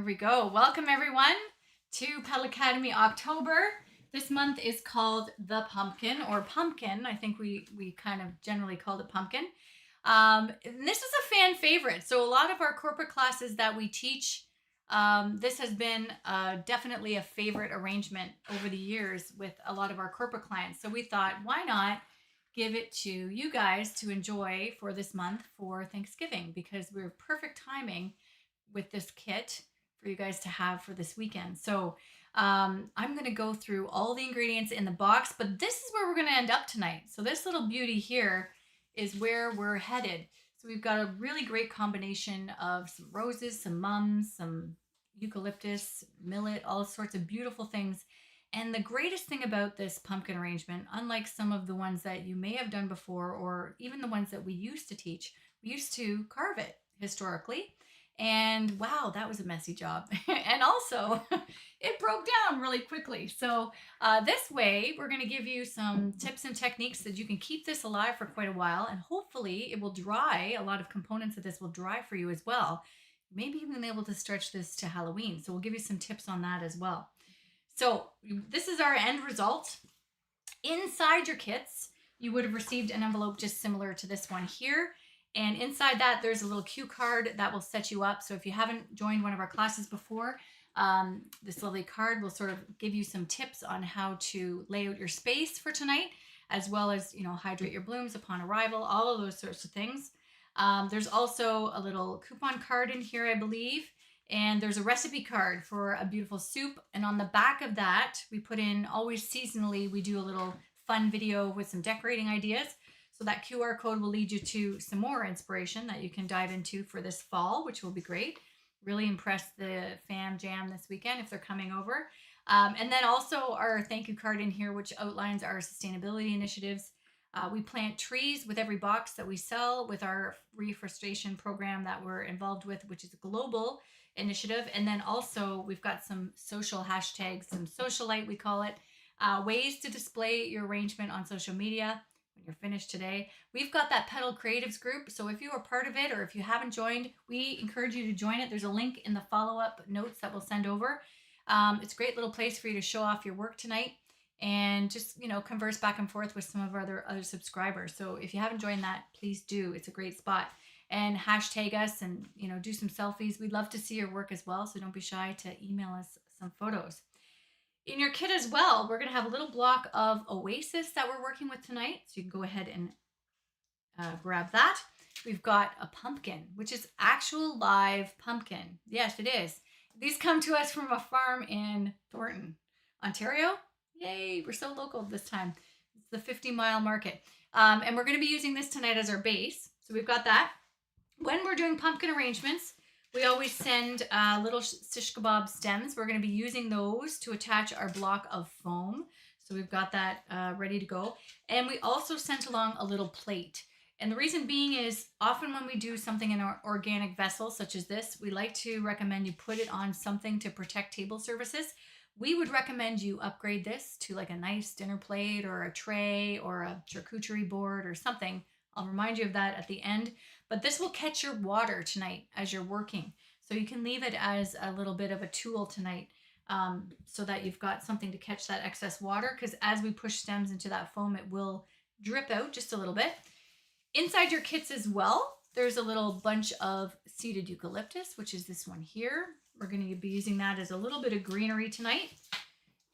we go. Welcome everyone to Petal Academy October. This month is called the pumpkin or pumpkin. I think we kind of generally called it pumpkin. And this is a fan favorite. So a lot of our corporate classes that we teach, this has been definitely a favorite arrangement over the years with a lot of our corporate clients. So we thought, why not give it to you guys to enjoy for this month for Thanksgiving, because we're perfect timing with this kit for you guys to have for this weekend. So I'm going to go through all the ingredients in the box, but this is where we're going to end up tonight. So this little beauty here is where we're headed. So we've got a really great combination of some roses, some mums, some eucalyptus, millet, all sorts of beautiful things. And the greatest thing about this pumpkin arrangement, unlike some of the ones that you may have done before, or even the ones that we used to teach, we used to carve it historically. And wow, that was a messy job. And also, it broke down really quickly. So this way, we're going to give you some tips and techniques that you can keep this alive for quite a while. And hopefully it will dry. A lot of components of this will dry for you as well. Maybe even able to stretch this to Halloween. So we'll give you some tips on that as well. So this is our end result. Inside your kits, you would have received an envelope just similar to this one here. And inside that, there's a little cue card that will set you up. So if you haven't joined one of our classes before, this lovely card will sort of give you some tips on how to lay out your space for tonight, as well as, hydrate your blooms upon arrival, all of those sorts of things. There's also a little coupon card in here, I believe. And there's a recipe card for a beautiful soup. And on the back of that, we put in, always seasonally, we do a little fun video with some decorating ideas. So that QR code will lead you to some more inspiration that you can dive into for this fall, which will be great. Really impress the fam jam this weekend if they're coming over. And then also our thank you card in here, which outlines our sustainability initiatives. We plant trees with every box that we sell with our reforestation program that we're involved with, which is a global initiative. And then also we've got some social hashtags, some socialite, we call it, ways to display your arrangement on social media when you're finished today. We've got that Petal Creatives group. So if you are part of it, or if you haven't joined, we encourage you to join it. There's a link in the follow-up notes that we'll send over. It's a great little place for you to show off your work tonight and just, converse back and forth with some of our other subscribers. So if you haven't joined that, please do. It's a great spot. And hashtag us and, do some selfies. We'd love to see your work as well. So don't be shy to email us some photos. In your kit as well, we're going to have a little block of Oasis that we're working with tonight. So you can go ahead and grab that. We've got a pumpkin, which is actual live pumpkin. Yes, it is. These come to us from a farm in Thornton, Ontario. Yay, we're so local this time. It's the 50-mile market. And we're going to be using this tonight as our base. So we've got that. When we're doing pumpkin arrangements, we always send little shish kebab stems. We're going to be using those to attach our block of foam. So we've got that ready to go. And we also sent along a little plate. And the reason being is often when we do something in our organic vessel, such as this, we like to recommend you put it on something to protect table surfaces. We would recommend you upgrade this to like a nice dinner plate or a tray or a charcuterie board or something. I'll remind you of that at the end. But this will catch your water tonight as you're working. So you can leave it as a little bit of a tool tonight so that you've got something to catch that excess water, because as we push stems into that foam, it will drip out just a little bit. Inside your kits as well, there's a little bunch of seeded eucalyptus, which is this one here. We're going to be using that as a little bit of greenery tonight.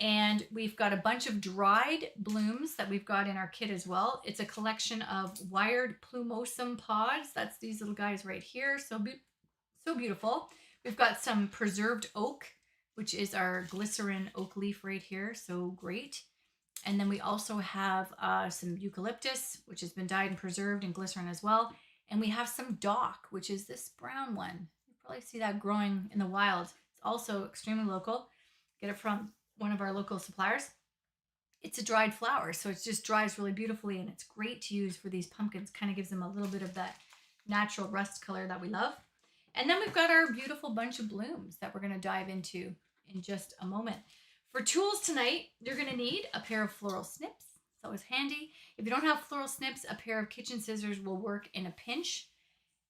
And we've got a bunch of dried blooms that we've got in our kit as well. It's a collection of wired plumosum pods. That's these little guys right here. So beautiful. We've got some preserved oak, which is our glycerin oak leaf right here. So great. And then we also have some eucalyptus, which has been dyed and preserved in glycerin as well. And we have some dock, which is this brown one. You probably see that growing in the wild. It's also extremely local. Get it from one of our local suppliers. It's a dried flower, so it just dries really beautifully, and it's great to use for these pumpkins. Kind of gives them a little bit of that natural rust color that we love. And then we've got our beautiful bunch of blooms that we're going to dive into in just a moment. For tools tonight, you're going to need a pair of floral snips. It's always handy. If you don't have floral snips, a pair of kitchen scissors will work in a pinch.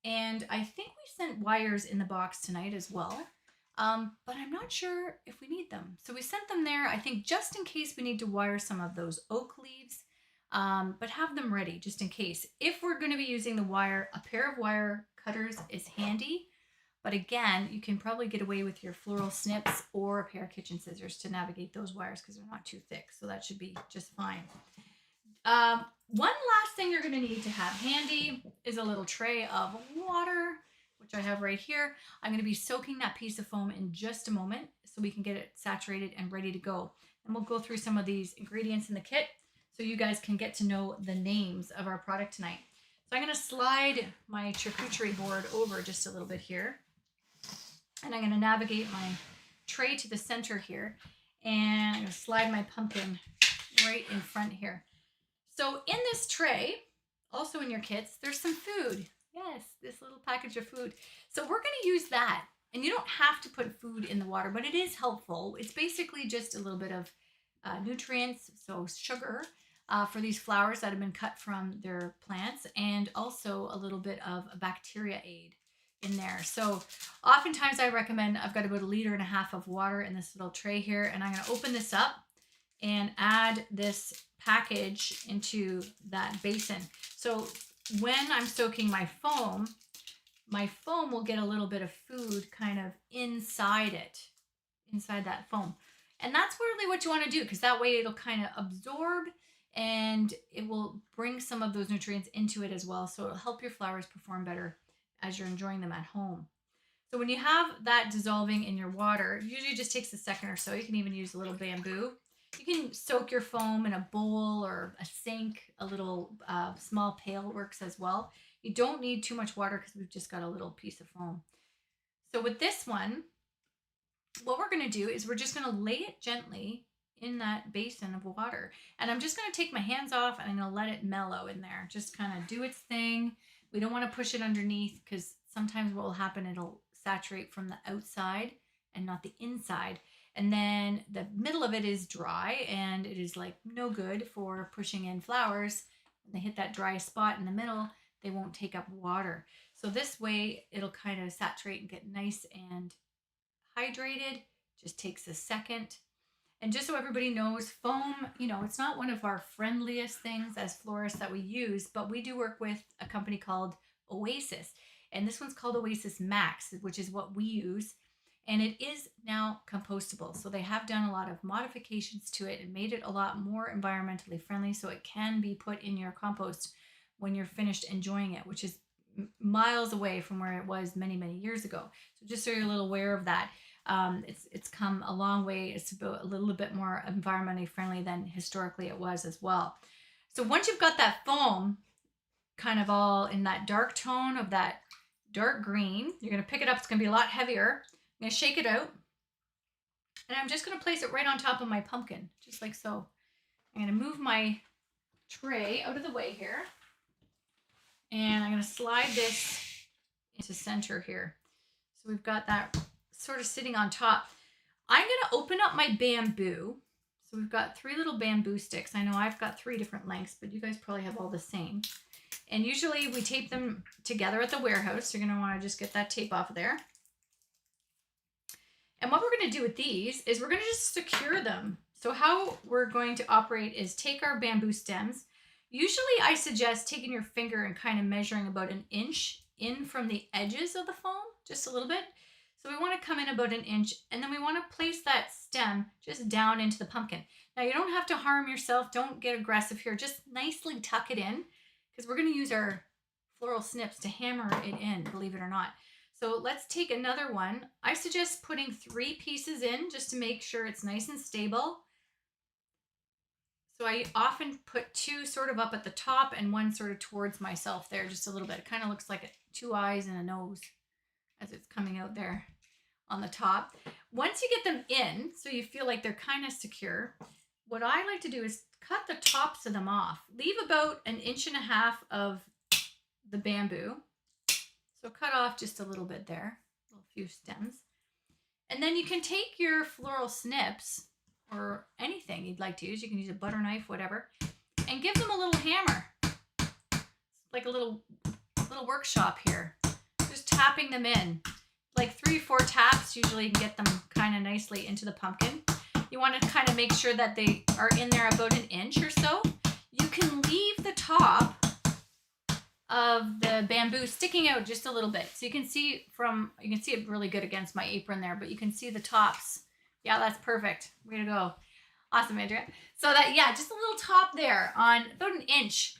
And I think we sent wires in the box tonight as well. but I'm not sure if we need them. So we sent them there, I think, just in case we need to wire some of those oak leaves, but have them ready just in case. If we're going to be using the wire, a pair of wire cutters is handy. But again, you can probably get away with your floral snips or a pair of kitchen scissors to navigate those wires because they're not too thick. So that should be just fine. One last thing you're going to need to have handy is a little tray of water, which I have right here. I'm going to be soaking that piece of foam in just a moment so we can get it saturated and ready to go. And we'll go through some of these ingredients in the kit so you guys can get to know the names of our product tonight. So I'm going to slide my charcuterie board over just a little bit here. And I'm going to navigate my tray to the center here. And I'm going to slide my pumpkin right in front here. So in this tray, also in your kits, there's some food. Yes, this little package of food. So we're going to use that. And you don't have to put food in the water, but it is helpful. It's basically just a little bit of nutrients, so sugar for these flowers that have been cut from their plants, and also a little bit of a bacteria aid in there. So oftentimes I recommend, I've got about 1.5 liters of water in this little tray here, and I'm going to open this up and add this package into that basin. So when I'm soaking my foam will get a little bit of food kind of inside it, inside that foam. And that's really what you want to do, because that way it'll kind of absorb and it will bring some of those nutrients into it as well. So it'll help your flowers perform better as you're enjoying them at home. So when you have that dissolving in your water, it usually just takes a second or so. You can even use a little bamboo. You can soak your foam in a bowl or a sink. A little small pail works as well. You don't need too much water because we've just got a little piece of foam. So with this one, what we're going to do is we're just going to lay it gently in that basin of water. And I'm just going to take my hands off and I'm going to let it mellow in there. Just kind of do its thing. We don't want to push it underneath because sometimes what will happen, it'll saturate from the outside and not the inside. And then the middle of it is dry and it is like no good for pushing in flowers. When they hit that dry spot in the middle, they won't take up water. So this way it'll kind of saturate and get nice and hydrated. Just takes a second. And just so everybody knows, foam, it's not one of our friendliest things as florists that we use, but we do work with a company called Oasis. And this one's called Oasis Max, which is what we use. And it is now compostable. So they have done a lot of modifications to it and made it a lot more environmentally friendly. So it can be put in your compost when you're finished enjoying it, which is miles away from where it was many, many years ago. So just so you're a little aware of that. It's come a long way. It's about a little bit more environmentally friendly than historically it was as well. So once you've got that foam kind of all in that dark tone of that dark green, you're going to pick it up. It's going to be a lot heavier. I'm going to shake it out. And I'm just going to place it right on top of my pumpkin, just like so. I'm going to move my tray out of the way here. And I'm going to slide this into center here. So we've got that sort of sitting on top. I'm going to open up my bamboo. So we've got 3 little bamboo sticks. I know I've got 3 different lengths, but you guys probably have all the same. And usually we tape them together at the warehouse. You're going to want to just get that tape off of there. And what we're going to do with these is we're going to just secure them. So how we're going to operate is take our bamboo stems. Usually I suggest taking your finger and kind of measuring about 1 inch in from the edges of the foam, just a little bit. So we want to come in about 1 inch, and then we want to place that stem just down into the pumpkin. Now you don't have to harm yourself. Don't get aggressive here. Just nicely tuck it in because we're going to use our floral snips to hammer it in, believe it or not. So let's take another one. I suggest putting 3 pieces in just to make sure it's nice and stable. So I often put 2 sort of up at the top and 1 sort of towards myself there just a little bit. It kind of looks like 2 eyes and a nose as it's coming out there on the top. Once you get them in, so you feel like they're kind of secure, what I like to do is cut the tops of them off. Leave about 1.5 inches of the bamboo. So cut off just a little bit there, a few stems. And then you can take your floral snips or anything you'd like to use. You can use a butter knife, whatever, and give them a little hammer. It's like a little workshop here. Just tapping them in. like 3 or 4 taps. Usually you can get them kind of nicely into the pumpkin. You want to kind of make sure that they are in there about an inch or so. You can leave the top of the bamboo sticking out just a little bit. So you can see it really good against my apron there, but you can see the tops. Yeah, that's perfect. Way to go. Awesome, Andrea. So that, yeah, just a little top there on about an inch.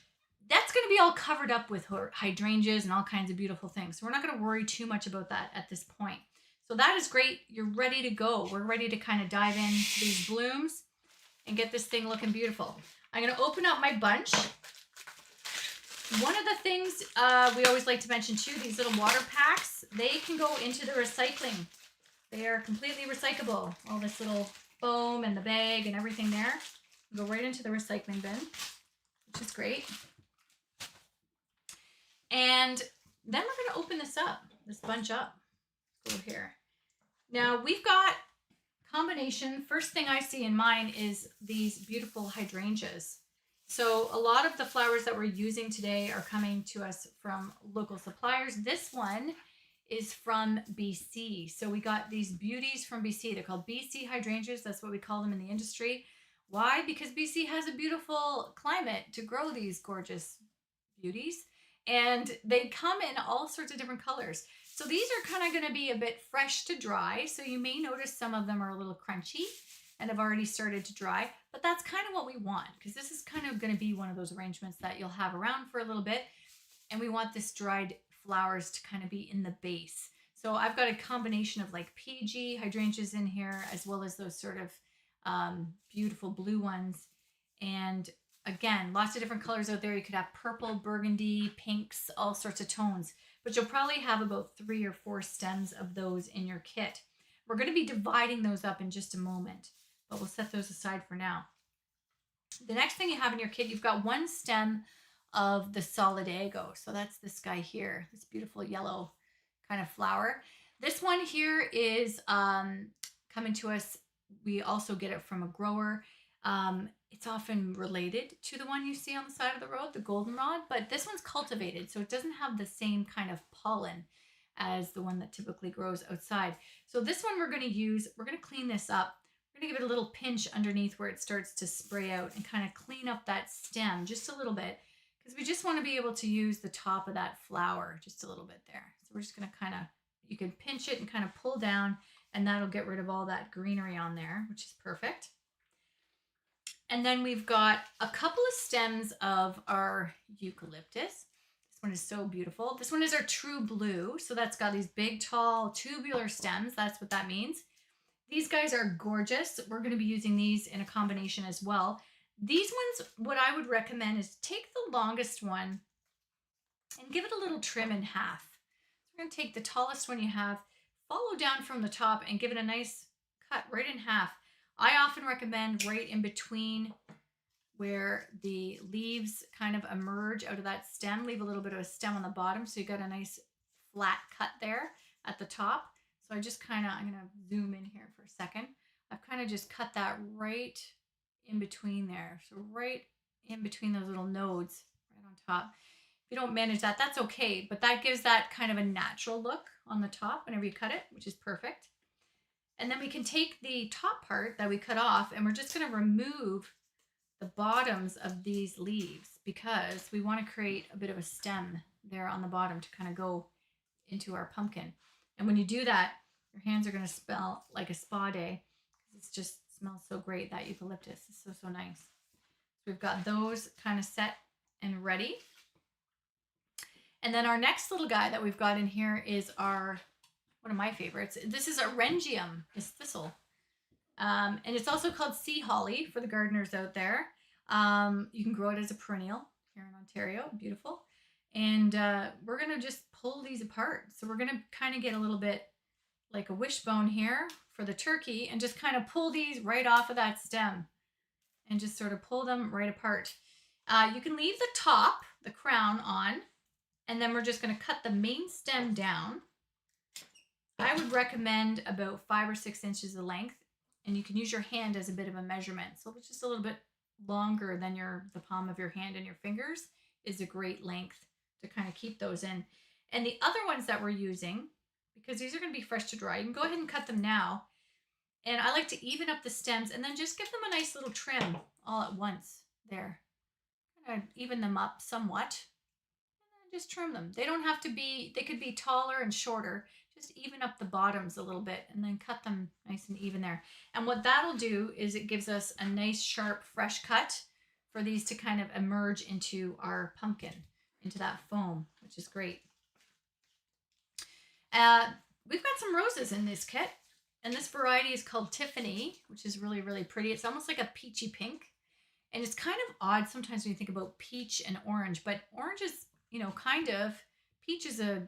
That's going to be all covered up with hydrangeas and all kinds of beautiful things. So we're not going to worry too much about that at this point. So that is great. You're ready to go. We're ready to kind of dive into these blooms and get this thing looking beautiful. I'm going to open up my bunch. One of the things we always like to mention too, these little water packs, they can go into the recycling. They are completely recyclable. All this little foam and the bag and everything there go right into the recycling bin, which is great. And then we're going to open this bunch up. Go here. Now we've got combination. First thing I see in mine is these beautiful hydrangeas. So a lot of the flowers that we're using today are coming to us from local suppliers. This one is from BC. So we got these beauties from BC. They're called BC hydrangeas. That's what we call them in the industry. Why? Because BC has a beautiful climate to grow these gorgeous beauties. And they come in all sorts of different colors. So these are kind of going to be a bit fresh to dry. So you may notice some of them are a little crunchy and have already started to dry. But that's kind of what we want, because this is kind of going to be one of those arrangements that you'll have around for a little bit. And we want this dried flowers to kind of be in the base. So I've got a combination of like PG hydrangeas in here, as well as those sort of beautiful blue ones. And again, lots of different colors out there. You could have purple, burgundy, pinks, all sorts of tones. But you'll probably have about 3 or 4 stems of those in your kit. We're going to be dividing those up in just a moment, but we'll set those aside for now. The next thing you have in your kit, you've got 1 stem of the Solidago. So that's this guy here, this beautiful yellow kind of flower. This one here is coming to us. We also get it from a grower. It's often related to the one you see on the side of the road, the goldenrod, but this one's cultivated, so it doesn't have the same kind of pollen as the one that typically grows outside. So this one we're going to use, we're going to clean this up. We're going to give it a little pinch underneath where it starts to spray out and kind of clean up that stem just a little bit, because we just want to be able to use the top of that flower just a little bit there. So we're just going to kind of, you can pinch it and kind of pull down, and that'll get rid of all that greenery on there, which is perfect. And then we've got a couple of stems of our eucalyptus. This one is so beautiful. This one is our true blue. So that's got these big, tall, tubular stems. That's what that means. These guys are gorgeous. We're going to be using these in a combination as well. These ones, what I would recommend is take the longest one and give it a little trim in half. So we're going to take the tallest one you have, follow down from the top, and give it a nice cut right in half. I often recommend right in between where the leaves kind of emerge out of that stem. Leave a little bit of a stem on the bottom so you got a nice flat cut there at the top. So I just kind of, I'm going to zoom in here for a second. I've kind of just cut that right in between there. So right in between those little nodes right on top. If you don't manage that, that's okay. But that gives that kind of a natural look on the top whenever you cut it, which is perfect. And then we can take the top part that we cut off, and we're just going to remove the bottoms of these leaves, because we want to create a bit of a stem there on the bottom to kind of go into our pumpkin. And when you do that, your hands are going to smell like a spa day, because it just smells so great. That eucalyptus is so, so nice. So we've got those kind of set and ready. And then our next little guy that we've got in here is our, one of my favorites. This is Orangeum, this thistle. And it's also called sea holly for the gardeners out there. You can grow it as a perennial here in Ontario. Beautiful. And we're going to just pull these apart. So we're going to kind of get a little bit like a wishbone here for the turkey, and just kind of pull these right off of that stem and just sort of pull them right apart. You can leave the top, the crown on, and then we're just going to cut the main stem down. I would recommend about 5 or 6 inches of length, and you can use your hand as a bit of a measurement. So it's just a little bit longer than the palm of your hand, and your fingers is a great length to kind of keep those in. And the other ones that we're using, because these are going to be fresh to dry. You can go ahead and cut them now. And I like to even up the stems and then just give them a nice little trim all at once there. Kind of even them up somewhat. And then just trim them. They don't have to be, they could be taller and shorter. Just even up the bottoms a little bit and then cut them nice and even there. And what that'll do is it gives us a nice, sharp, fresh cut for these to kind of emerge into our pumpkin, into that foam, which is great. We've got some roses in this kit. And this variety is called Tiffany, which is really, really pretty. It's almost like a peachy pink. And it's kind of odd sometimes when you think about peach and orange, but orange is, you know, kind of, peach is a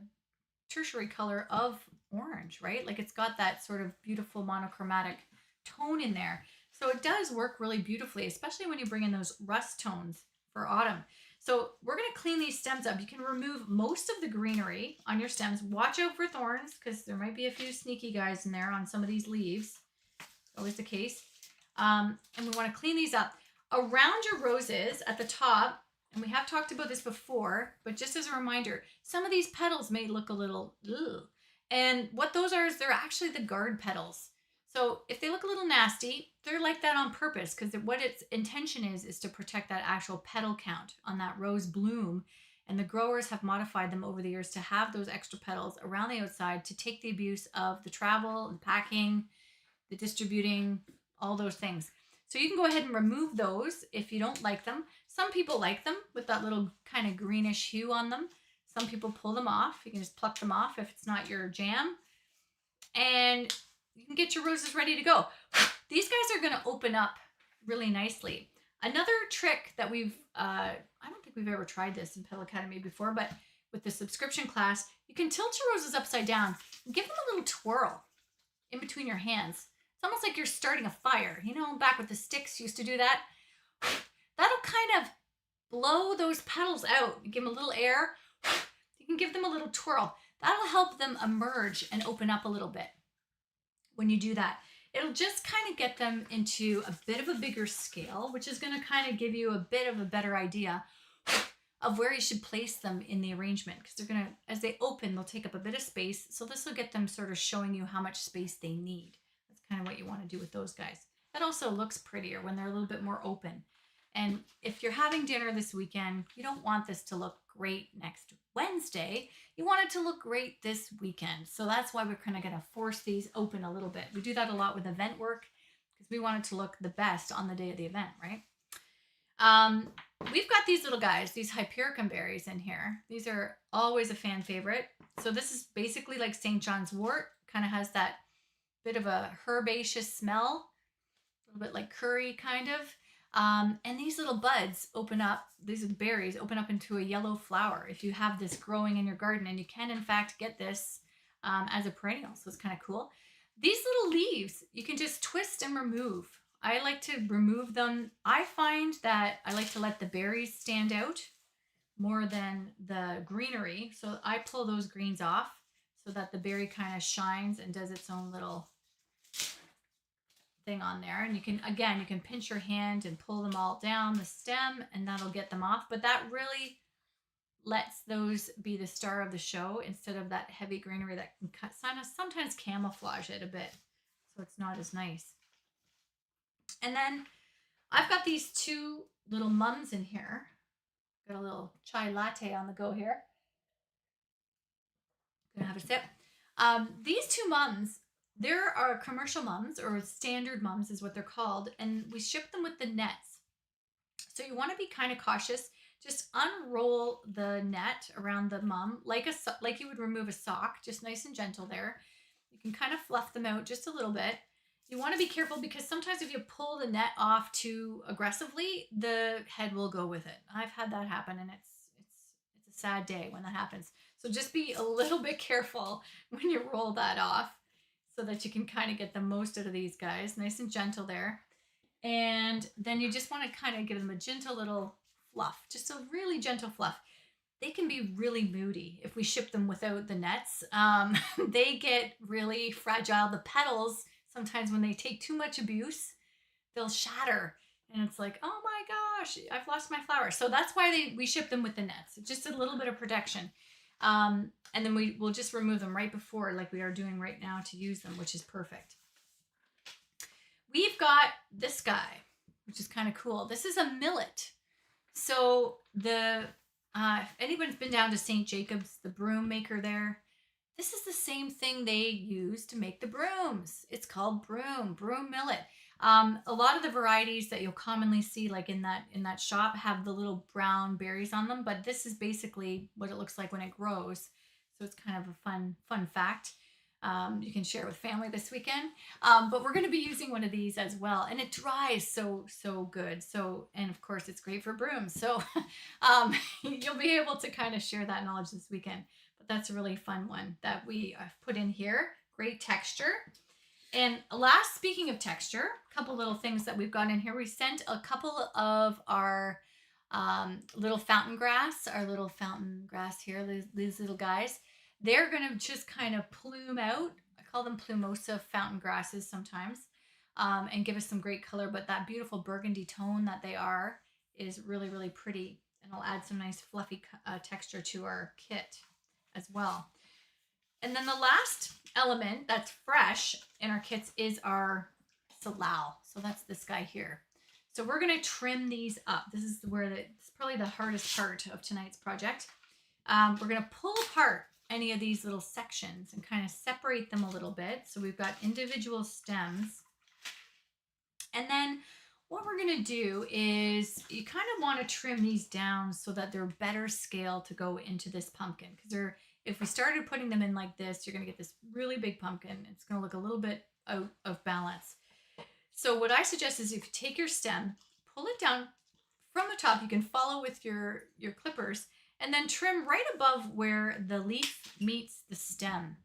tertiary color of orange, right? Like it's got that sort of beautiful monochromatic tone in there. So it does work really beautifully, especially when you bring in those rust tones for autumn. So we're going to clean these stems up. You can remove most of the greenery on your stems. Watch out for thorns because there might be a few sneaky guys in there on some of these leaves. Always the case. And we want to clean these up. Around your roses at the top, and we have talked about this before, but just as a reminder, some of these petals may look a little, ugh. And what those are is they're actually the guard petals. So if they look a little nasty, they're like that on purpose because what its intention is to protect that actual petal count on that rose bloom. And the growers have modified them over the years to have those extra petals around the outside to take the abuse of the travel and packing, the distributing, all those things. So you can go ahead and remove those if you don't like them. Some people like them with that little kind of greenish hue on them. Some people pull them off. You can just pluck them off if it's not your jam. And you can get your roses ready to go. These guys are going to open up really nicely. Another trick that I don't think we've ever tried this in Petal Academy before, but with the subscription class, you can tilt your roses upside down and give them a little twirl in between your hands. It's almost like you're starting a fire. You know, back with the sticks, used to do that. That'll kind of blow those petals out. You give them a little air. You can give them a little twirl. That'll help them emerge and open up a little bit. When you do that, it'll just kind of get them into a bit of a bigger scale, which is going to kind of give you a bit of a better idea of where you should place them in the arrangement, because they're going to, as they open, they'll take up a bit of space. So this will get them sort of showing you how much space they need. That's kind of what you want to do with those guys. That also looks prettier when they're a little bit more open. And if you're having dinner this weekend, you don't want this to look great next Wednesday. You want it to look great this weekend. So that's why we're kind of going to force these open a little bit. We do that a lot with event work because we want it to look the best on the day of the event, right? We've got these little guys, these Hypericum berries in here. These are always a fan favorite. So this is basically like St. John's wort. Kind of has that bit of a herbaceous smell, a little bit like curry kind of. And these little buds open up, these berries open up into a yellow flower if you have this growing in your garden, and you can in fact get this as a perennial, so it's kind of cool. These little leaves you can just twist and remove. I like to remove them. I find that I like to let the berries stand out more than the greenery, so I pull those greens off so that the berry kind of shines and does its own little thing on there. And you can, again, you can pinch your hand and pull them all down the stem and that'll get them off. But that really lets those be the star of the show instead of that heavy greenery that can sometimes camouflage it a bit. So it's not as nice. And then I've got these two little mums in here. Got a little chai latte on the go here. Gonna have a sip. These two mums, there are commercial mums, or standard mums is what they're called, and we ship them with the nets. So you want to be kind of cautious. Just unroll the net around the mum like you would remove a sock, just nice and gentle there. You can kind of fluff them out just a little bit. You want to be careful because sometimes if you pull the net off too aggressively, the head will go with it. I've had that happen, and it's a sad day when that happens. So just be a little bit careful when you roll that off so that you can kind of get the most out of these guys. Nice and gentle there. And then you just want to kind of give them a gentle little fluff, just a really gentle fluff. They can be really moody if we ship them without the nets. They get really fragile. The petals, sometimes when they take too much abuse, they'll shatter. And it's like, oh my gosh, I've lost my flower. So that's why we ship them with the nets. Just a little bit of protection. And then we will just remove them right before, like we are doing right now, to use them, which is perfect. We've got this guy, which is kind of cool. This is a millet. So if anyone's been down to St. Jacobs, the broom maker there, this is the same thing they use to make the brooms. It's called broom millet. A lot of the varieties that you'll commonly see, like in that shop, have the little brown berries on them, but this is basically what it looks like when it grows. So it's kind of a fun fact. You can share with family this weekend. But we're going to be using one of these as well, and it dries so good. So, and of course, it's great for brooms. So you'll be able to kind of share that knowledge this weekend. But that's a really fun one that we put in here. Great texture. And last, speaking of texture, a couple little things that we've got in here. We sent a couple of our little fountain grass here, these little guys. They're going to just kind of plume out. I call them plumosa fountain grasses sometimes, and give us some great color. But that beautiful burgundy tone that they are is really, really pretty. And I'll add some nice fluffy texture to our kit as well. And then the last element that's fresh in our kits is our salal. So that's this guy here. So we're going to trim these up. This is where it's probably the hardest part of tonight's project. We're going to pull apart any of these little sections and kind of separate them a little bit. So we've got individual stems. And then what we're going to do is you kind of want to trim these down so that they're better scale to go into this pumpkin. Because if we started putting them in like this, you're going to get this really big pumpkin. It's going to look a little bit out of balance. So what I suggest is if you take your stem, pull it down from the top. You can follow with your clippers, and then trim right above where the leaf meets the stem.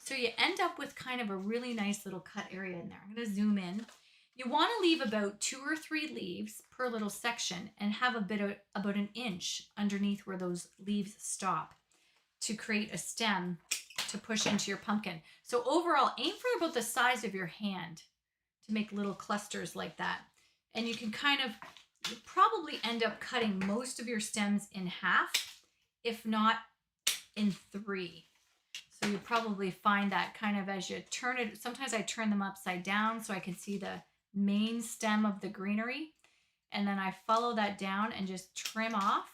So you end up with kind of a really nice little cut area in there. I'm going to zoom in. You want to leave about 2 or 3 leaves per little section and have about an inch underneath where those leaves stop to create a stem to push into your pumpkin. So overall, aim for about the size of your hand to make little clusters like that. And you can you probably end up cutting most of your stems in half, if not in 3. So you probably find that kind of as you turn it, sometimes I turn them upside down so I can see the main stem of the greenery. And then I follow that down and just trim off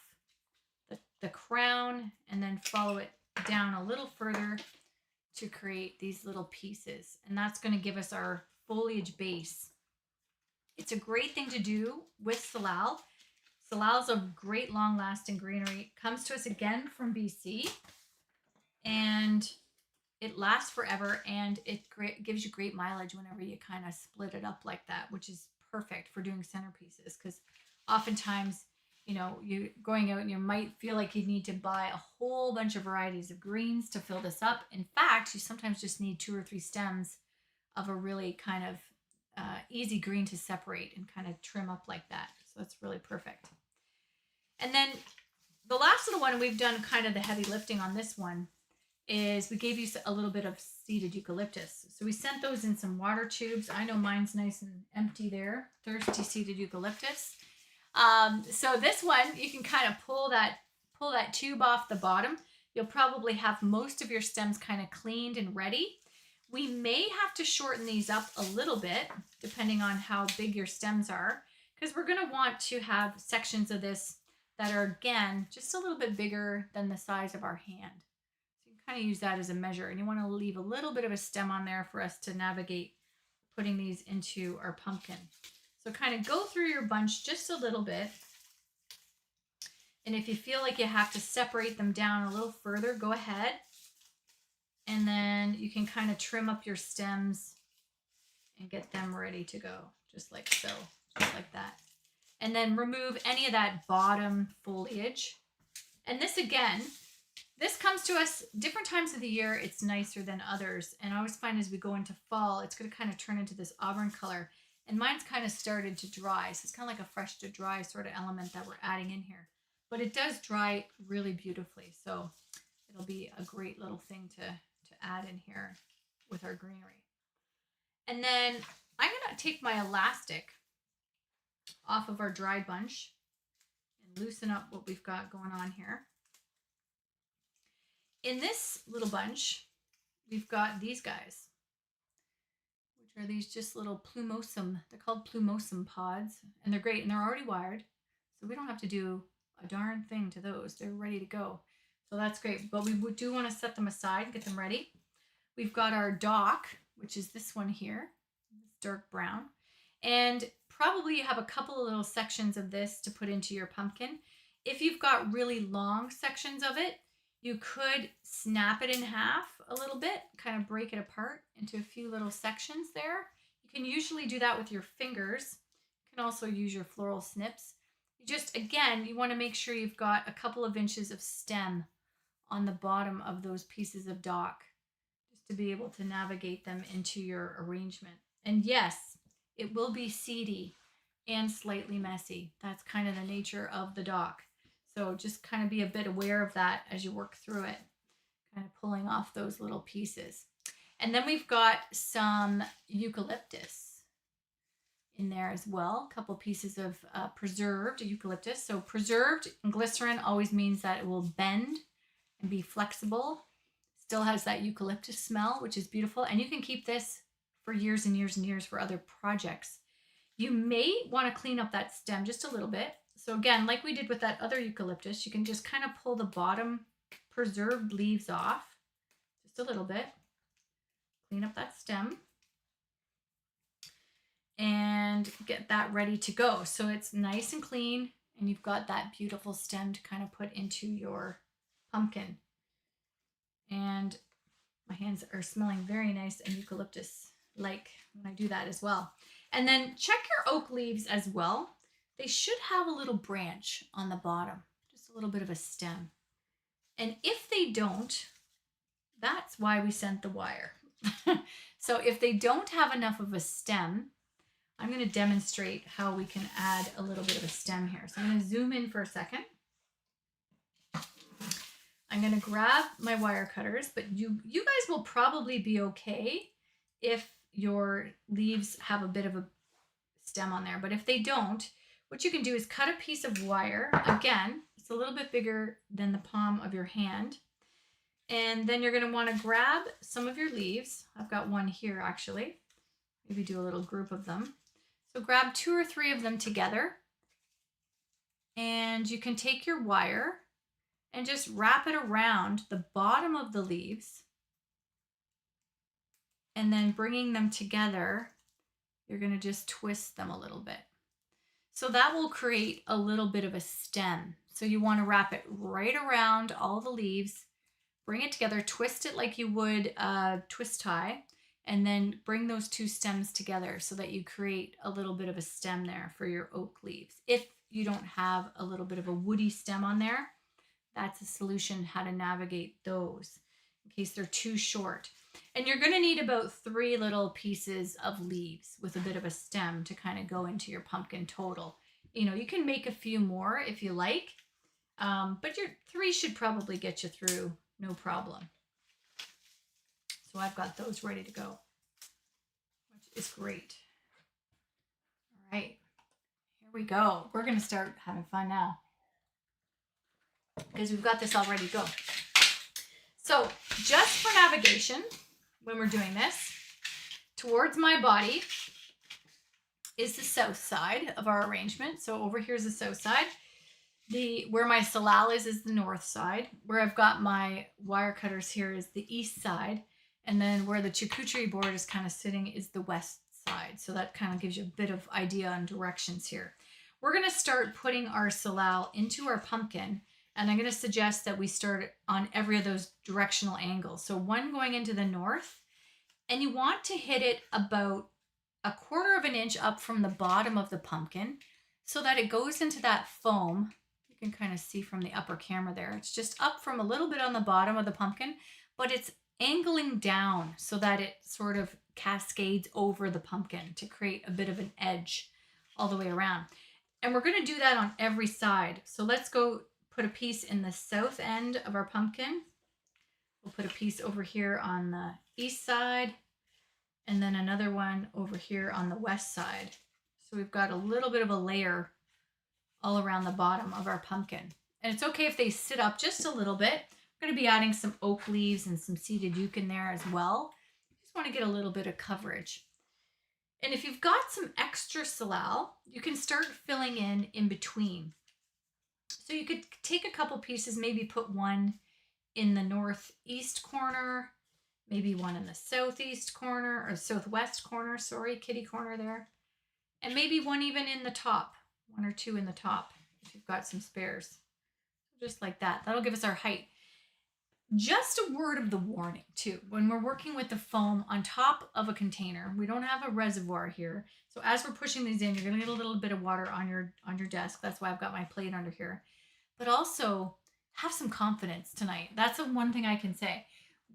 the crown, and then follow it down a little further to create these little pieces. And that's going to give us our foliage base. It's a great thing to do with salal. Salal is a great long-lasting greenery. It comes to us again from BC, and it lasts forever, and it gives you great mileage whenever you kind of split it up like that, which is perfect for doing centerpieces, because oftentimes, you're going out and you might feel like you need to buy a whole bunch of varieties of greens to fill this up. In fact, you sometimes just need 2 or 3 stems of a really kind of easy green to separate and kind of trim up like that. So it's really perfect. And then the last little one, we've done kind of the heavy lifting on this one, is we gave you a little bit of seeded eucalyptus. So we sent those in some water tubes. I know mine's nice and empty there. Thirsty seeded eucalyptus. So this one, you can kind of pull that tube off the bottom. You'll probably have most of your stems kind of cleaned and ready. We may have to shorten these up a little bit, depending on how big your stems are, because we're going to want to have sections of this that are, again, just a little bit bigger than the size of our hand. So you can kind of use that as a measure, and you want to leave a little bit of a stem on there for us to navigate putting these into our pumpkin. So kind of go through your bunch just a little bit. And if you feel like you have to separate them down a little further, go ahead. And then you can kind of trim up your stems and get them ready to go, just like so, just like that. And then remove any of that bottom foliage. And this, again, this comes to us different times of the year. It's nicer than others. And I always find as we go into fall, it's going to kind of turn into this auburn color. And mine's kind of started to dry. So it's kind of like a fresh to dry sort of element that we're adding in here. But it does dry really beautifully. So it'll be a great little thing to add in here with our greenery. And then I'm going to take my elastic off of our dried bunch and loosen up what we've got going on here. In this little bunch, we've got these guys, which are these just little plumosum. They're called plumosum pods, and they're great, and they're already wired, so we don't have to do a darn thing to those. They're ready to go. So that's great, but we do want to set them aside and get them ready. We've got our dock, which is this one here, this dark brown, and probably you have a couple of little sections of this to put into your pumpkin. If you've got really long sections of it, you could snap it in half a little bit, kind of break it apart into a few little sections there. You can usually do that with your fingers. You can also use your floral snips. You just, again, you want to make sure you've got a couple of inches of stem on the bottom of those pieces of dock, just to be able to navigate them into your arrangement. And yes, it will be seedy and slightly messy. That's kind of the nature of the dock. So just kind of be a bit aware of that as you work through it, kind of pulling off those little pieces. And then we've got some eucalyptus in there as well, a couple pieces of preserved eucalyptus. So preserved in glycerin always means that it will bend and be flexible. Still has that eucalyptus smell, which is beautiful. And you can keep this for years and years and years for other projects. You may want to clean up that stem just a little bit. So again, like we did with that other eucalyptus, you can just kind of pull the bottom preserved leaves off just a little bit. Clean up that stem and get that ready to go. So it's nice and clean and you've got that beautiful stem to kind of put into your pumpkin. And my hands are smelling very nice and eucalyptus-like when I do that as well. And then check your oak leaves as well. They should have a little branch on the bottom, just a little bit of a stem. And if they don't, that's why we sent the wire. So if they don't have enough of a stem, I'm going to demonstrate how we can add a little bit of a stem here. So I'm going to zoom in for a second. I'm going to grab my wire cutters, but you guys will probably be okay if your leaves have a bit of a stem on there. But if they don't, what you can do is cut a piece of wire. Again, it's a little bit bigger than the palm of your hand. And then you're going to want to grab some of your leaves. I've got one here actually. Maybe do a little group of them. So grab 2 or 3 of them together. And you can take your wire and just wrap it around the bottom of the leaves. And then bringing them together, you're going to just twist them a little bit. So that will create a little bit of a stem. So you want to wrap it right around all the leaves, bring it together, twist it like you would a twist tie, and then bring those 2 stems together so that you create a little bit of a stem there for your oak leaves. If you don't have a little bit of a woody stem on there, that's a solution how to navigate those in case they're too short. And you're going to need about 3 little pieces of leaves with a bit of a stem to kind of go into your pumpkin total. You know, you can make a few more if you like, but your 3 should probably get you through no problem. So I've got those ready to go, which is great. All right, here we go. We're going to start having fun now because we've got this all ready to go. So just for navigation, when we're doing this, towards my body is the south side of our arrangement. So over here is the south side. Where my salal is the north side. Where I've got my wire cutters here is the east side. And then where the charcuterie board is kind of sitting is the west side. So that kind of gives you a bit of idea on directions here. We're going to start putting our salal into our pumpkin. And I'm going to suggest that we start on every of those directional angles. So one going into the north, and you want to hit it about 1/4 of an inch up from the bottom of the pumpkin so that it goes into that foam. You can kind of see from the upper camera there. It's just up from a little bit on the bottom of the pumpkin, but it's angling down so that it sort of cascades over the pumpkin to create a bit of an edge all the way around. And we're going to do that on every side. So let's go put a piece in the south end of our pumpkin. We'll put a piece over here on the east side and then another one over here on the west side. So we've got a little bit of a layer all around the bottom of our pumpkin. And it's okay if they sit up just a little bit, I'm going to be adding some oak leaves and some seeded yucca in there as well. Just want to get a little bit of coverage. And if you've got some extra salal, you can start filling in between. So you could take a couple pieces, maybe put one in the northeast corner, maybe one in the southeast corner or southwest corner, sorry, kitty corner there. And maybe one even in the top, one or two in the top if you've got some spares. Just like that. That'll give us our height. Just a word of the warning too. When we're working with the foam on top of a container, we don't have a reservoir here. So as we're pushing these in, you're gonna get a little bit of water on your desk. That's why I've got my plate under here. But also have some confidence tonight. That's the one thing I can say.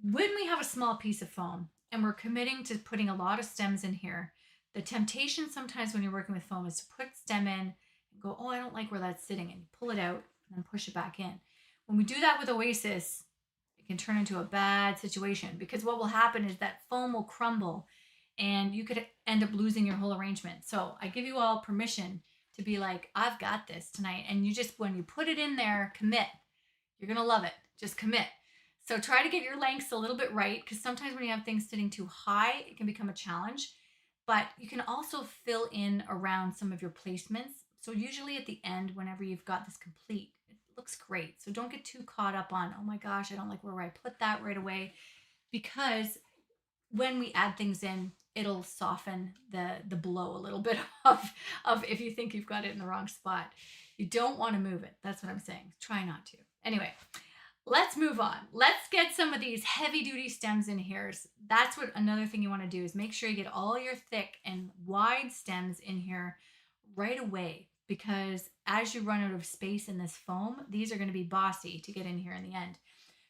When we have a small piece of foam and we're committing to putting a lot of stems in here, the temptation sometimes when you're working with foam is to put stem in and go, oh, I don't like where that's sitting, and you pull it out and then push it back in. When we do that with Oasis, it can turn into a bad situation, because what will happen is that foam will crumble and you could end up losing your whole arrangement. So I give you all permission to be like, I've got this tonight. And you just, when you put it in there, commit. You're going to love it. Just commit. So try to get your lengths a little bit right, because sometimes when you have things sitting too high, it can become a challenge. But you can also fill in around some of your placements. So usually at the end, whenever you've got this complete, it looks great. So don't get too caught up on, oh my gosh, I don't like where I put that right away. Because when we add things in, it'll soften the blow a little bit of if you think you've got it in the wrong spot. You don't want to move it. That's what I'm saying. Try not to. Anyway, let's move on. Let's get some of these heavy duty stems in here. That's what another thing you want to do is make sure you get all your thick and wide stems in here right away, because as you run out of space in this foam, these are going to be bossy to get in here in the end.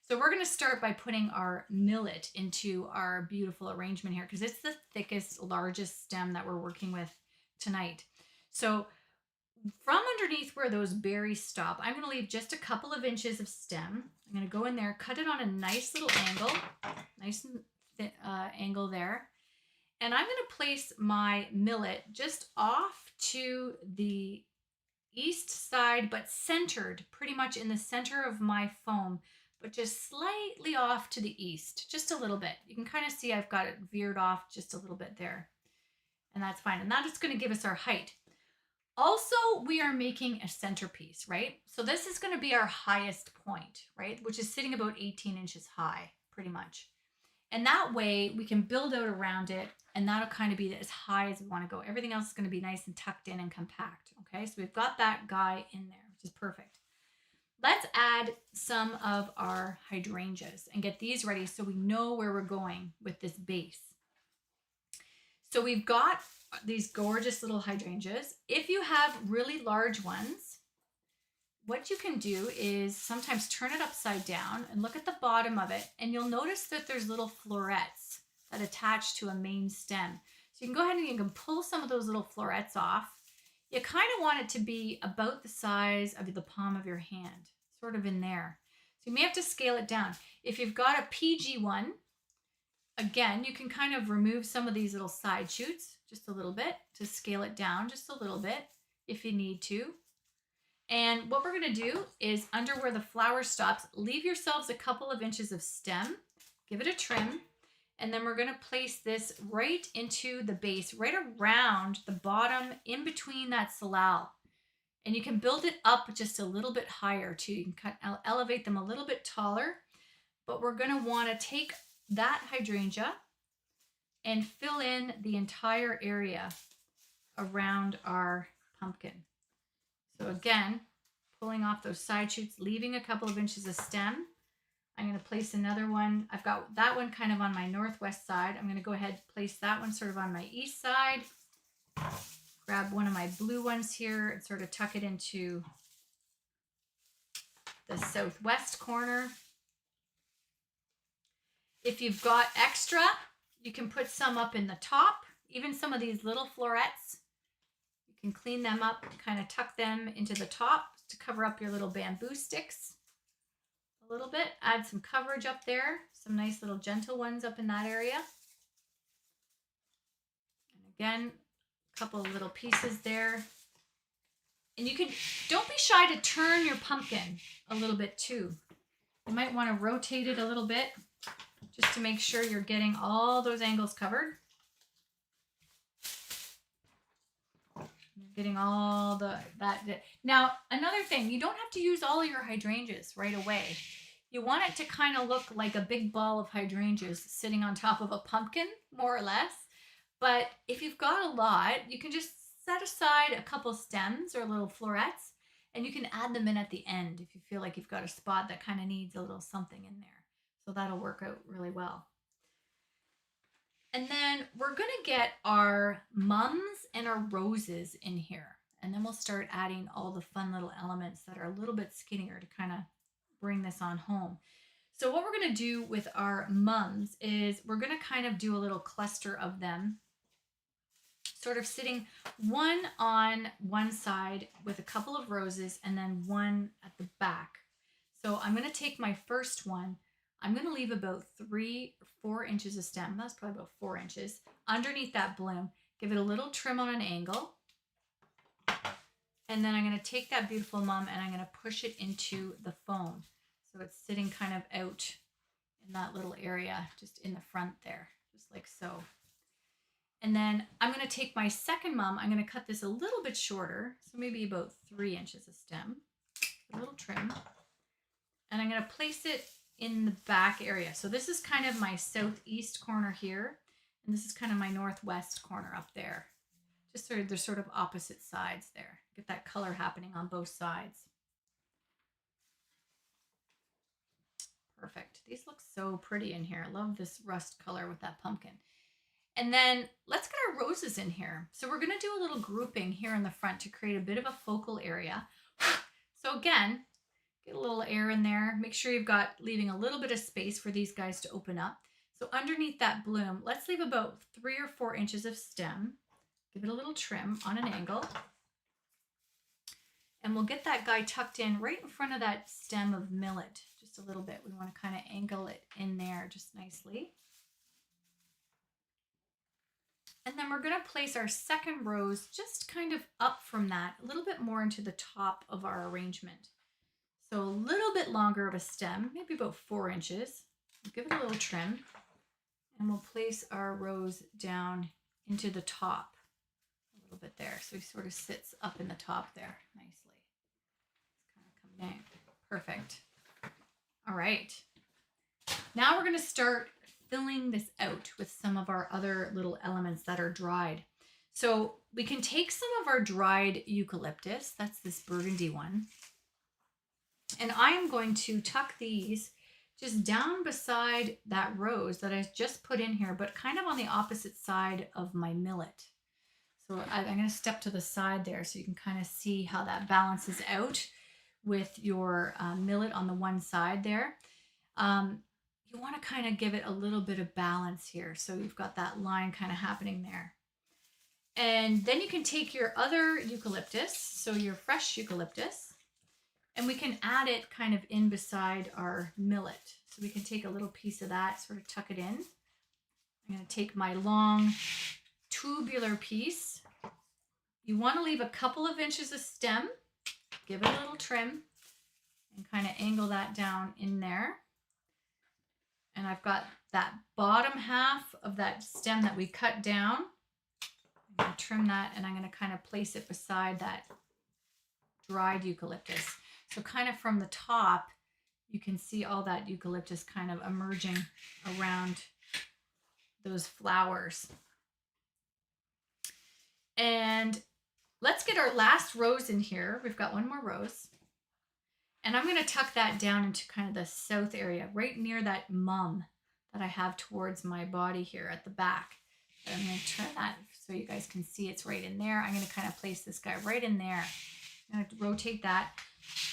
So we're going to start by putting our millet into our beautiful arrangement here, because it's the thickest, largest stem that we're working with tonight. So from underneath where those berries stop, I'm going to leave just a couple of inches of stem. I'm going to go in there, cut it on a nice little angle, nice and thin, angle there. And I'm going to place my millet just off to the east side, but centered pretty much in the center of my foam, but just slightly off to the east, just a little bit. You can kind of see I've got it veered off just a little bit there. And that's fine. And that is going to give us our height. Also, we are making a centerpiece, right? So this is going to be our highest point, right? Which is sitting about 18 inches high, pretty much. And that way we can build out around it, and that'll kind of be as high as we want to go. Everything else is going to be nice and tucked in and compact, okay? So we've got that guy in there, which is perfect. Let's add some of our hydrangeas and get these ready so we know where we're going with this base. So we've got these gorgeous little hydrangeas. If you have really large ones, what you can do is sometimes turn it upside down and look at the bottom of it, and you'll notice that there's little florets that attach to a main stem. So you can go ahead and you can pull some of those little florets off. You kind of want it to be about the size of the palm of your hand, sort of in there. So you may have to scale it down. If you've got a PG one, again, you can kind of remove some of these little side shoots just a little bit to scale it down just a little bit if you need to. And what we're going to do is under where the flower stops, leave yourselves a couple of inches of stem, give it a trim, and then we're going to place this right into the base, right around the bottom in between that salal. And you can build it up just a little bit higher too. You can elevate them a little bit taller, but we're going to want to take that hydrangea and fill in the entire area around our pumpkin. So again, pulling off those side shoots, leaving a couple of inches of stem. I'm going to place another one. I've got that one kind of on my northwest side. I'm going to go ahead and place that one sort of on my east side. Grab one of my blue ones here and sort of tuck it into the southwest corner. If you've got extra, you can put some up in the top. Even some of these little florets, you can clean them up, kind of tuck them into the top to cover up your little bamboo sticks a little bit. Add some coverage up there, some nice little gentle ones up in that area. And again, a couple of little pieces there. And you can, don't be shy to turn your pumpkin a little bit too. You might want to rotate it a little bit just to make sure you're getting all those angles covered. You're getting all that. Now, another thing, you don't have to use all of your hydrangeas right away. You want it to kind of look like a big ball of hydrangeas sitting on top of a pumpkin, more or less. But if you've got a lot, you can just set aside a couple stems or little florets, and you can add them in at the end if you feel like you've got a spot that kind of needs a little something in there. So that'll work out really well. And then we're going to get our mums and our roses in here. And then we'll start adding all the fun little elements that are a little bit skinnier to kind of bring this on home. So what we're going to do with our mums is we're going to kind of do a little cluster of them, sort of sitting one on one side with a couple of roses and then one at the back. So I'm going to take my first one. I'm going to leave about 3 or 4 inches of stem. That's probably about 4 inches underneath that bloom. Give it a little trim on an angle. And then I'm going to take that beautiful mum and I'm going to push it into the foam. So it's sitting kind of out in that little area, just in the front there, just like so. And then I'm going to take my second mum. I'm going to cut this a little bit shorter, so maybe about 3 inches of stem, a little trim. And I'm going to place it in the back area. So this is kind of my southeast corner here, and this is kind of my northwest corner up there. Just sort of, they're sort of opposite sides there. Get that color happening on both sides. Perfect. These look so pretty in here. I love this rust color with that pumpkin. And then let's get our roses in here. So we're going to do a little grouping here in the front to create a bit of a focal area. So again, get a little air in there. Make sure you've got leaving a little bit of space for these guys to open up. So underneath that bloom, let's leave about 3 or 4 inches of stem. Give it a little trim on an angle. And we'll get that guy tucked in right in front of that stem of millet, just a little bit. We want to kind of angle it in there just nicely. And then we're going to place our second rose just kind of up from that, a little bit more into the top of our arrangement. So a little bit longer of a stem, maybe about 4 inches. We'll give it a little trim, and we'll place our rose down into the top a little bit there. So he sort of sits up in the top there nicely. Just kind of come down. Perfect. All right. Now we're going to start filling this out with some of our other little elements that are dried. So we can take some of our dried eucalyptus, that's this burgundy one, and I'm going to tuck these just down beside that rose that I just put in here, but kind of on the opposite side of my millet. So I'm going to step to the side there so you can kind of see how that balances out with your millet on the one side there. You want to kind of give it a little bit of balance here. So you've got that line kind of happening there. And then you can take your other eucalyptus, so your fresh eucalyptus, and we can add it kind of in beside our millet. So we can take a little piece of that, sort of tuck it in. I'm going to take my long tubular piece. You want to leave a couple of inches of stem, give it a little trim, and kind of angle that down in there. And I've got that bottom half of that stem that we cut down. I'm going to trim that, and I'm going to kind of place it beside that dried eucalyptus. So kind of from the top, you can see all that eucalyptus kind of emerging around those flowers. And let's get our last rose in here. We've got one more rose. And I'm going to tuck that down into kind of the south area, right near that mum that I have towards my body here at the back. But I'm going to turn that so you guys can see it's right in there. I'm going to kind of place this guy right in there. I'm going to rotate that.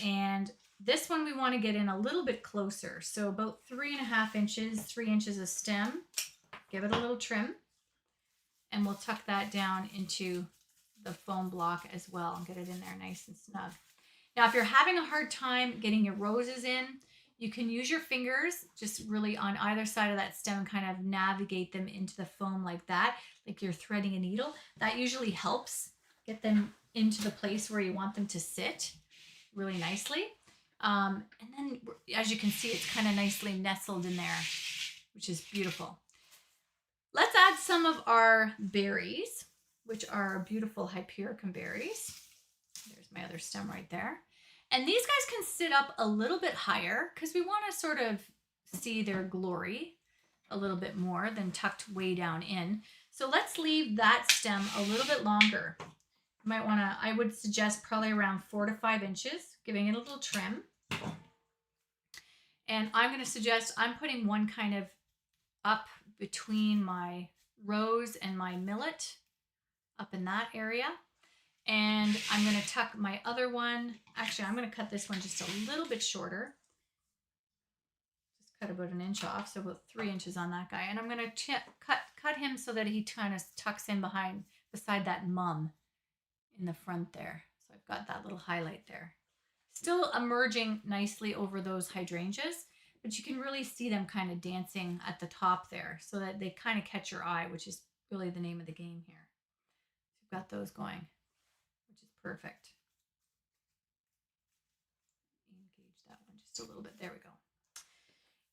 And this one we want to get in a little bit closer. So about 3.5 inches, 3 inches of stem. Give it a little trim. And we'll tuck that down into the foam block as well and get it in there nice and snug. Now, if you're having a hard time getting your roses in, you can use your fingers just really on either side of that stem and kind of navigate them into the foam like that, like you're threading a needle. That usually helps get them into the place where you want them to sit really nicely. And then, as you can see, it's kind of nicely nestled in there, which is beautiful. Let's add some of our berries, which are beautiful Hypericum berries. There's my other stem right there. And these guys can sit up a little bit higher because we want to sort of see their glory a little bit more than tucked way down in. So let's leave that stem a little bit longer. You might want to, I would suggest probably around 4 to 5 inches, giving it a little trim. And I'm going to suggest I'm putting one kind of up between my rose and my millet, up in that area. And I'm going to tuck my other one. Actually, I'm going to cut this one just a little bit shorter. Just cut about 1 inch off, so about 3 inches on that guy. And I'm going to cut him so that he kind of tucks in beside that mum in the front there. So I've got that little highlight there. Still emerging nicely over those hydrangeas, but you can really see them kind of dancing at the top there so that they kind of catch your eye, which is really the name of the game here. So we've got those going, which is perfect. Engage that one just a little bit. There we go.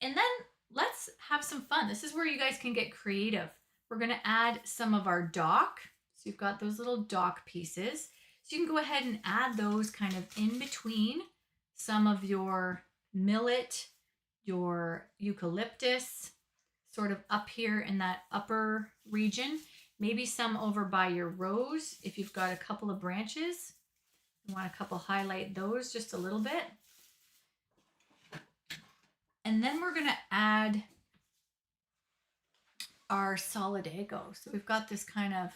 And then let's have some fun. This is where you guys can get creative. We're going to add some of our dock. So you've got those little dock pieces. So you can go ahead and add those kind of in between some of your millet, your eucalyptus, sort of up here in that upper region. Maybe some over by your rose if you've got a couple of branches. You want to highlight those just a little bit. And then we're going to add our solidago. So we've got this kind of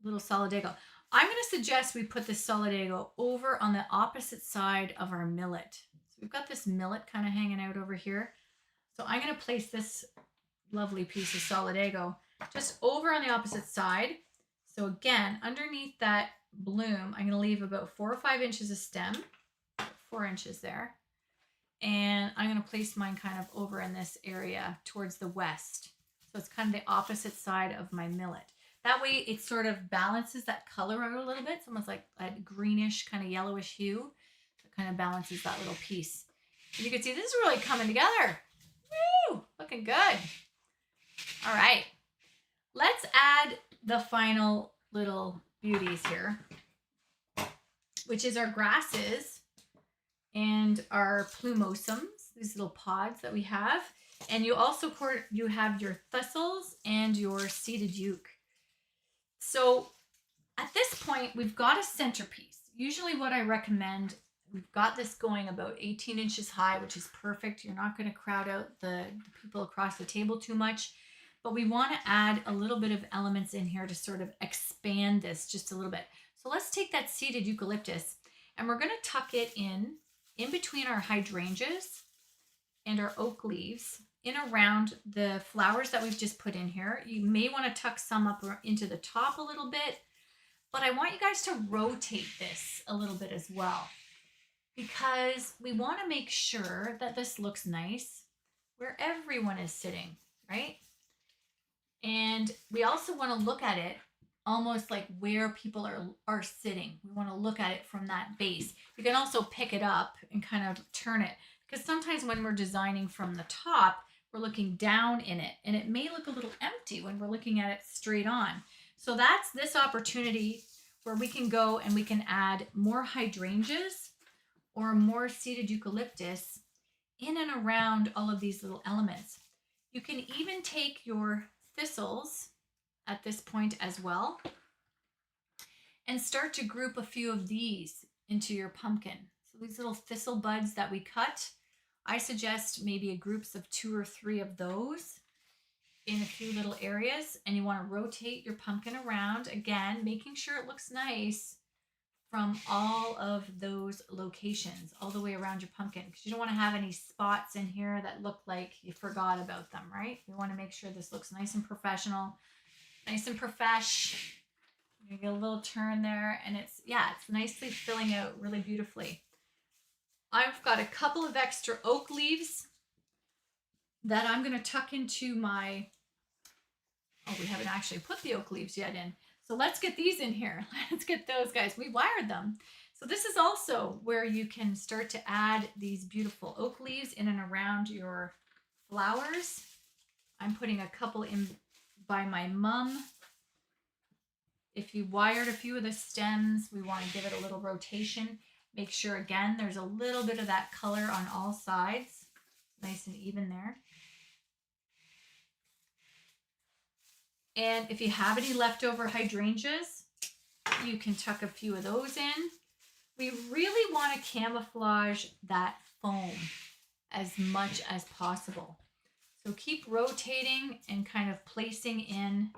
little solidago. I'm going to suggest we put this solidago over on the opposite side of our millet. So we've got this millet kind of hanging out over here. So I'm going to place this lovely piece of solidago just over on the opposite side. So again, underneath that bloom, I'm going to leave about 4 or 5 inches of stem, 4 inches there. And I'm going to place mine kind of over in this area towards the west. So it's kind of the opposite side of my millet. That way it sort of balances that color out a little bit. It's almost like a greenish, kind of yellowish hue. It kind of balances that little piece. And you can see this is really coming together. Woo! Looking good. All right. Let's add the final little beauties here, which is our grasses and our plumosums, these little pods that we have. And you also have your thistles and your seeded euc. So at this point, we've got a centerpiece. Usually what I recommend, we've got this going about 18 inches high, which is perfect. You're not going to crowd out the people across the table too much, but we want to add a little bit of elements in here to sort of expand this just a little bit. So let's take that seeded eucalyptus and we're going to tuck it in between our hydrangeas and our oak leaves, in around the flowers that we've just put in here. You may want to tuck some up into the top a little bit, but I want you guys to rotate this a little bit as well, because we want to make sure that this looks nice where everyone is sitting, right? And we also want to look at it almost like where people are sitting. We want to look at it from that base. You can also pick it up and kind of turn it, because sometimes when we're designing from the top, we're looking down in it and it may look a little empty when we're looking at it straight on. So that's this opportunity where we can go and we can add more hydrangeas or more seeded eucalyptus in and around all of these little elements. You can even take your thistles at this point as well and start to group a few of these into your pumpkin. So these little thistle buds that we cut, I suggest maybe groups of 2 or 3 of those in a few little areas, and you want to rotate your pumpkin around, again, making sure it looks nice from all of those locations, all the way around your pumpkin, because you don't want to have any spots in here that look like you forgot about them, right? You want to make sure this looks nice and professional, nice and profesh. You get a little turn there, and it's nicely filling out really beautifully. I've got a couple of extra oak leaves that I'm going to tuck into my, we haven't actually put the oak leaves yet in. So let's get these in here. Let's get those guys. We wired them. So this is also where you can start to add these beautiful oak leaves in and around your flowers. I'm putting a couple in by my mum. If you wired a few of the stems, we want to give it a little rotation. Make sure, again, there's a little bit of that color on all sides. Nice and even there. And if you have any leftover hydrangeas, you can tuck a few of those in. We really want to camouflage that foam as much as possible. So keep rotating and kind of placing in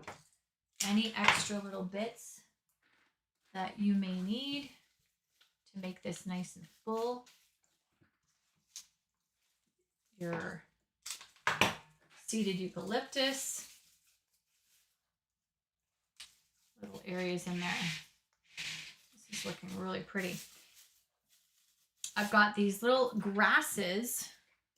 any extra little bits that you may need to make this nice and full. Your seeded eucalyptus, little areas in there. This is looking really pretty. I've got these little grasses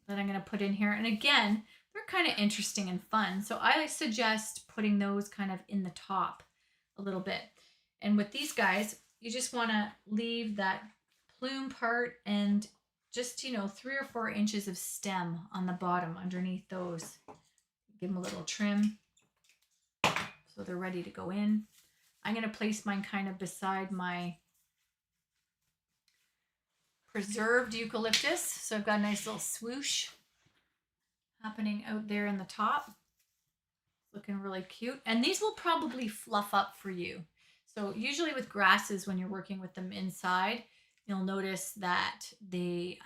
that I'm going to put in here. And again, they're kind of interesting and fun. So I suggest putting those kind of in the top a little bit. And with these guys, you just want to leave that plume part and just, 3 or 4 inches of stem on the bottom underneath those. Give them a little trim so they're ready to go in. I'm going to place mine kind of beside my preserved eucalyptus. So I've got a nice little swoosh happening out there in the top. Looking really cute. And these will probably fluff up for you. So usually with grasses, when you're working with them inside, you'll notice that they,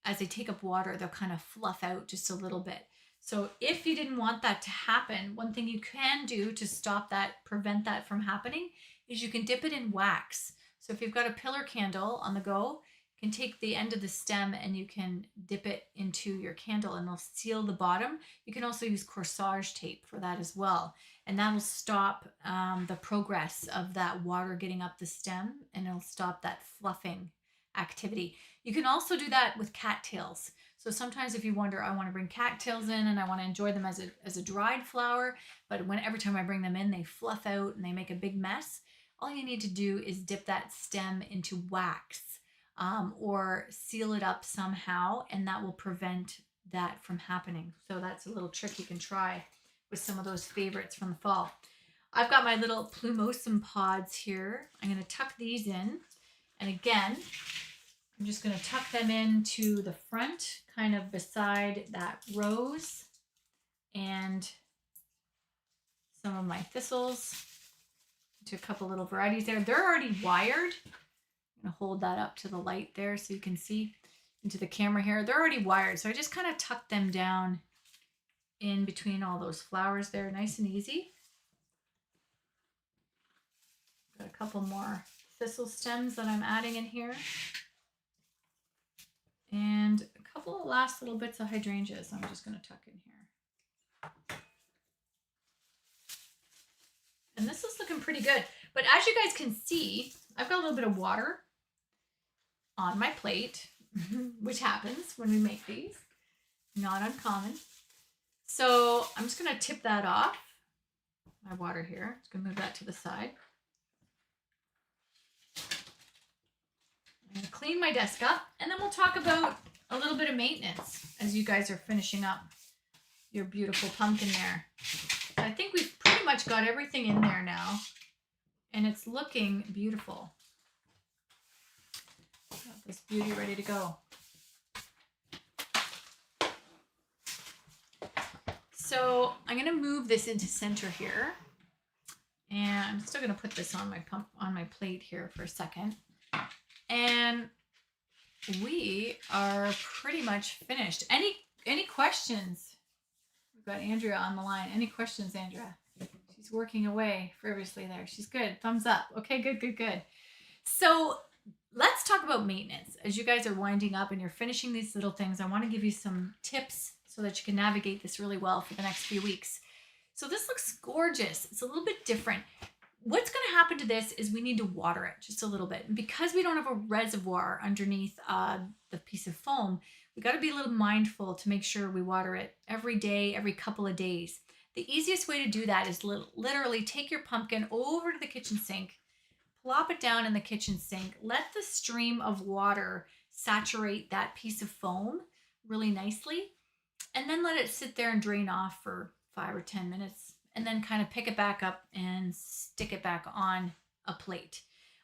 as they take up water, they'll kind of fluff out just a little bit. So if you didn't want that to happen, one thing you can do to stop that, prevent that from happening, is you can dip it in wax. So if you've got a pillar candle on the go, you can take the end of the stem and you can dip it into your candle and it'll seal the bottom. You can also use corsage tape for that as well. And that'll stop the progress of that water getting up the stem, and it'll stop that fluffing activity. You can also do that with cattails. So sometimes if you wonder, I want to bring cattails in and I want to enjoy them as a dried flower, but every time I bring them in, they fluff out and they make a big mess. All you need to do is dip that stem into wax or seal it up somehow, and that will prevent that from happening. So that's a little trick you can try with some of those favorites from the fall. I've got my little plumosum pods here. I'm going to tuck these in. And again, I'm just going to tuck them into the front, kind of beside that rose and some of my thistles. To a couple little varieties there. They're already wired. I'm going to hold that up to the light there so you can see into the camera here. They're already wired. So I just kind of tuck them down in between all those flowers there. Nice and easy. Got a couple more thistle stems that I'm adding in here. And a couple of last little bits of hydrangeas I'm just going to tuck in here. And this is looking pretty good. But as you guys can see, I've got a little bit of water on my plate, which happens when we make these. Not uncommon. So I'm just going to tip that off. My water here. Just going to move that to the side. I'm going to clean my desk up, and then we'll talk about a little bit of maintenance as you guys are finishing up your beautiful pumpkin there. I think we've pretty much got everything in there now, and it's looking beautiful. Got this beauty ready to go. So I'm going to move this into center here, and I'm still going to put this on my plate here for a second. And we are pretty much finished. Any questions? We've got Andrea on the line. Any questions, Andrea? She's working away fervently there. She's good. Thumbs up. Okay, good. So let's talk about maintenance. As you guys are winding up and you're finishing these little things, I want to give you some tips so that you can navigate this really well for the next few weeks. So this looks gorgeous. It's a little bit different. What's going to happen to this is we need to water it just a little bit. And because we don't have a reservoir underneath the piece of foam, we got to be a little mindful to make sure we water it every day, every couple of days. The easiest way to do that is literally take your pumpkin over to the kitchen sink, plop it down in the kitchen sink. Let the stream of water saturate that piece of foam really nicely, and then let it sit there and drain off for 5 or 10 minutes, and then kind of pick it back up and stick it back on a plate.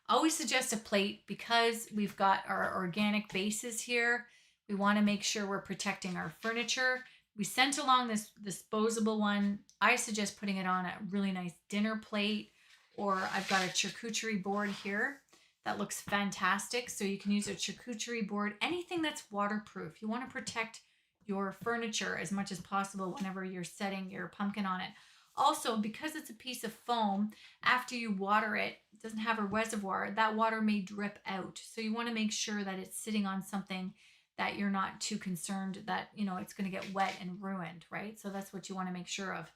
Always suggest a plate because we've got our organic bases here. We want to make sure we're protecting our furniture. We sent along this disposable one. I suggest putting it on a really nice dinner plate, or I've got a charcuterie board here that looks fantastic. So you can use a charcuterie board, anything that's waterproof. You want to protect your furniture as much as possible whenever you're setting your pumpkin on it. Also, because it's a piece of foam, after you water it, it doesn't have a reservoir, that water may drip out. So you want to make sure that it's sitting on something that you're not too concerned that, it's going to get wet and ruined, right? So that's what you want to make sure of.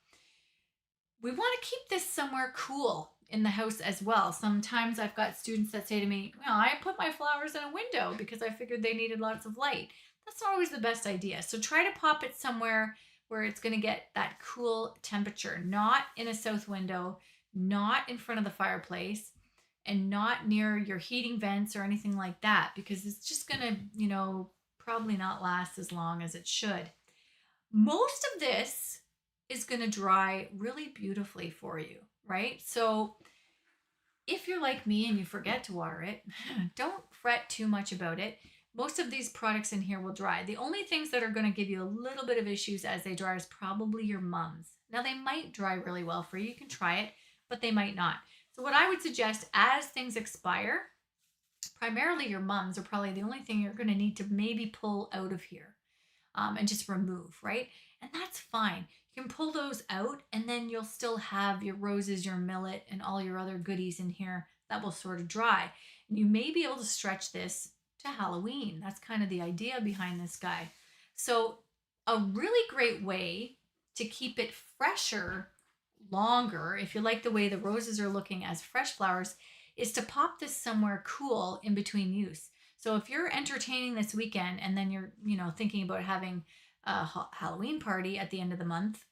We want to keep this somewhere cool in the house as well. Sometimes I've got students that say to me, well, I put my flowers in a window because I figured they needed lots of light. That's not always the best idea. So try to pop it somewhere where it's going to get that cool temperature, not in a south window, not in front of the fireplace, and not near your heating vents or anything like that, because it's just going to, probably not last as long as it should. Most of this is going to dry really beautifully for you, right? So if you're like me and you forget to water it, don't fret too much about it. Most of these products in here will dry. The only things that are going to give you a little bit of issues as they dry is probably your mums. Now, they might dry really well for you. You can try it, but they might not. So what I would suggest as things expire, primarily your mums are probably the only thing you're going to need to maybe pull out of here and just remove, right? And that's fine. You can pull those out and then you'll still have your roses, your millet, and all your other goodies in here that will sort of dry. And you may be able to stretch this to Halloween. That's kind of the idea behind this guy. So a really great way to keep it fresher longer, if you like the way the roses are looking as fresh flowers, is to pop this somewhere cool in between use. So if you're entertaining this weekend and then you're, thinking about having a Halloween party at the end of the month,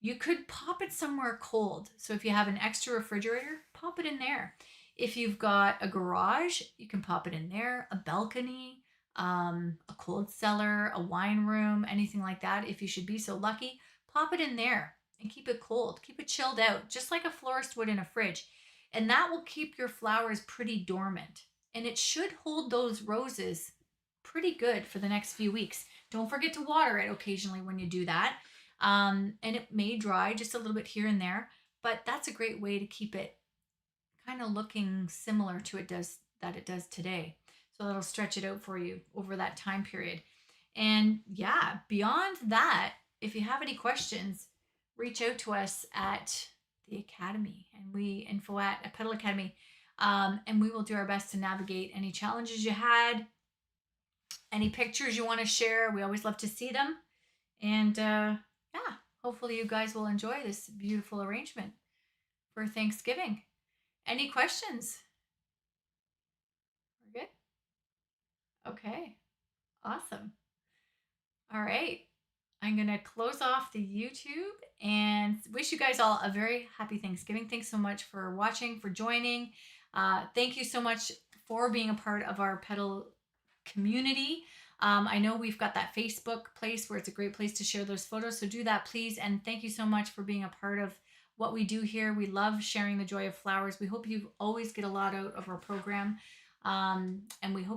you could pop it somewhere cold. So if you have an extra refrigerator, pop it in there. If you've got a garage, you can pop it in there, a balcony, a cold cellar, a wine room, anything like that. If you should be so lucky, pop it in there and keep it cold, keep it chilled out, just like a florist would in a fridge. And that will keep your flowers pretty dormant. And it should hold those roses pretty good for the next few weeks. Don't forget to water it occasionally when you do that. And it may dry just a little bit here and there, but that's a great way to keep it kind of looking similar to it does today. So that'll stretch it out for you over that time period. And yeah, beyond that, if you have any questions, reach out to us at the Academy, and info at Petal Academy, and we will do our best to navigate any challenges you had, any pictures you want to share. We always love to see them. And yeah, hopefully you guys will enjoy this beautiful arrangement for Thanksgiving. Any questions? We're good? Okay. Awesome. All right. I'm going to close off the YouTube and wish you guys all a very happy Thanksgiving. Thanks so much for watching, for joining. Thank you so much for being a part of our Petal community. I know we've got that Facebook place where it's a great place to share those photos. So do that, please. And thank you so much for being a part of what we do here. We love sharing the joy of flowers. We hope you always get a lot out of our program. And we hope